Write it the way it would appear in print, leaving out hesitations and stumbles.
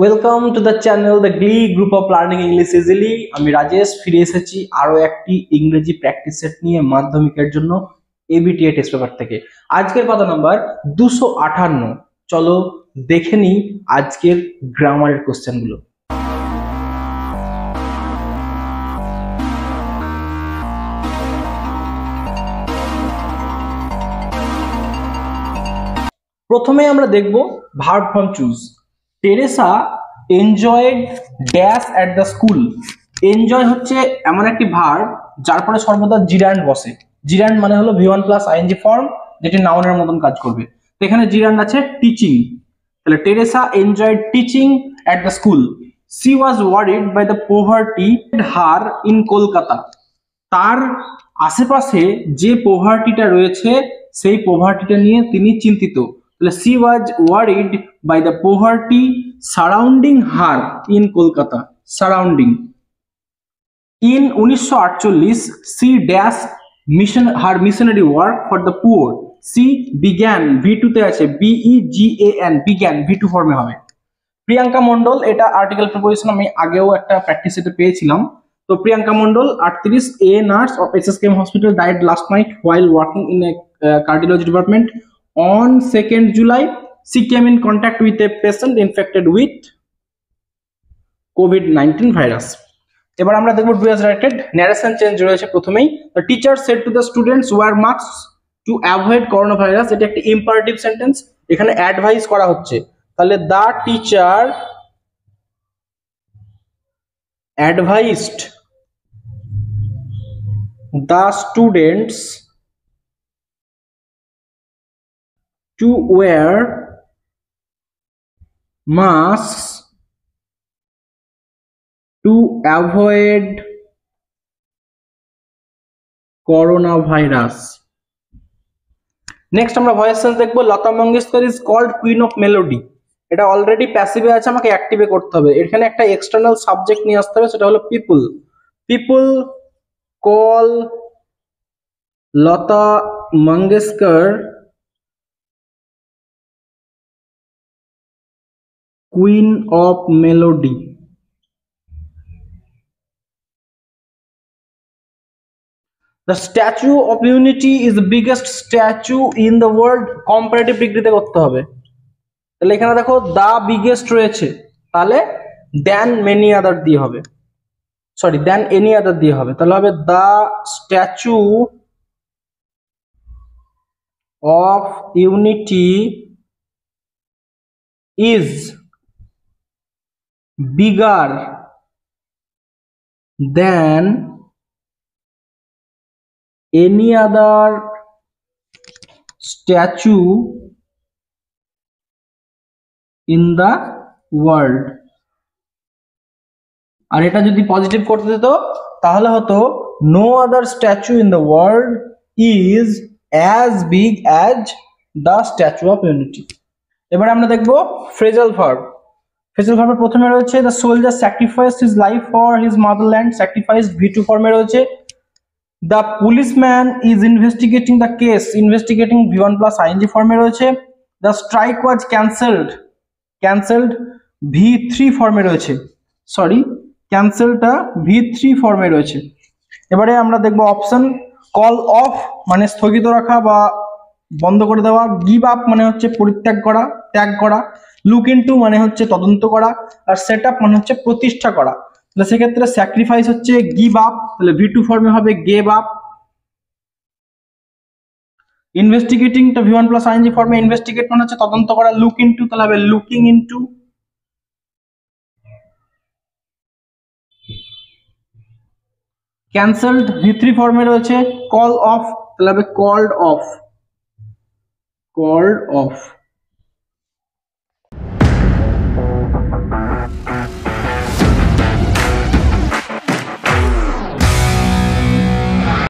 Welcome to the channel the গ্লি group of learning English easily. আমি রাজেশ ফিরে এসেছি আরো একটি ইংরেজি প্র্যাকটিস সেট নিয়ে মাধ্যমিকের জন্য এবিটিএ টেস্ট পেপার থেকে। আজকের পাতা নাম্বার 258। চলো দেখে নিই আজকের গ্রামারের কোশ্চেনগুলো। প্রথমে আমরা দেখব verb form choose. Teresa enjoyed dash at the school. Enjoy হচ্ছে এমন একটি ভার্ব যার পরে সর্বদা জিরান্ড বসে। জিরান্ড মানে হলো ভি1 প্লাস আইএনজি ফর্ম, যেটি নাউনের মতন কাজ করবে। তো এখানে জিরান্ড আছে টিচিং, তাহলে Teresa enjoyed teaching at the school. She was worried by the poverty her in Kolkata. তার আশেপাশে যে পোভার্টিটা রয়েছে সেই পোভার্টিটা নিয়ে তিনি চিন্তিত। তাহলে she was worried by the poverty surrounding her in Kolkata. Surrounding. In 1948 she dash mission her missionary work for the poor. She বিজ্ঞান, ভি2 তে আছে, বিইজিএএন, বিজ্ঞান ভি2 ফর্মে হবে। প্রিয়াঙ্কা মন্ডল, এটা আর্টিকেল প্রিপোজিশন আমি আগেও একটা প্র্যাকটিস সেটে পেয়েছিলাম। তো Priyanka Mondal 38, a nurse of SSKM hospital died last night while working in a cardiology department on 2nd July. She came in contact with a patient infected with COVID-19 virus. এবার আমরা দেখব do as directed. Narration change রয়েছে প্রথমেই। The teacher said to the students wear mask to avoid corona virus. এটা একটা imperative sentence, এখানে advise করা হচ্ছে। তাহলে the teacher advised the students to wear masks to avoid coronavirus. Next আমরা voice sense দেখবো। Lata Mangeshkar is called queen of melody. এটা already প্যাসিভে আছে, আমাকে অ্যাক্টিভে করতে হবে। এখানে একটা এক্সটার্নাল সাবজেক্ট নিয়ে আসতে হবে, সেটা হলো people. People call Lata Mangeshkar queen of melody. The Statue of Unity is the biggest statue in the world. Comparative ডিগ্রিতে করতে হবে। তাহলে এখানে দেখো দা বিগেস্ট রয়েছে, তাহলে দেন মেনি আদার দিয়ে হবে, সরি দেন এনি আদার দিয়ে হবে। তাহলে হবে the statue of unity is bigger than any other statue in the world. আর এটা যদি পজিটিভ করতে দিত তাহলে হতো no other statue in the world is as big as the statue of unity. এবারে আমরা দেখব ফ্রেজাল ভার্ব। ফ্রেজাল ভার্বের প্রথমে রয়েছে the soldier sacrificed his life for his motherland. Sacrificed V two ফর্মে রয়েছে। The policeman is investigating the case. Investigating V one plus ING ফর্মে রয়েছে। The strike was cancelled. Cancelled ভি3 ফর্মে রয়েছে, সরি ক্যান্সেলটা ভি3 ফর্মে রয়েছে। এবারে আমরা দেখব অপশন। কল অফ মানে স্থগিত রাখা বা বন্ধ করে দেওয়া। গিভ আপ মানে হচ্ছে পরিত্যাগ করা, ত্যাগ করা। লুক ইনটু মানে হচ্ছে তদন্ত করা। আর সেট আপ মানে হচ্ছে প্রতিষ্ঠা করা। তাহলে সেক্ষেত্রে স্যাক্রিফাইস হচ্ছে গিভ আপ, তাহলে ভি2 ফর্মে হবে গেভ আপ। ইনভেস্টিগেটিংটা ভি1 প্লাস আইএনজি ফর্মে, ইনভেস্টিগেট মানে হচ্ছে তদন্ত করা। লুক ইনটু তাহলে হবে লুকিং ইনটু। ক্যান্সেলড ভি3 ফর্মে রয়েছে। কল অফ তাহলে হবে কল্ড অফ, কল্ড অফ।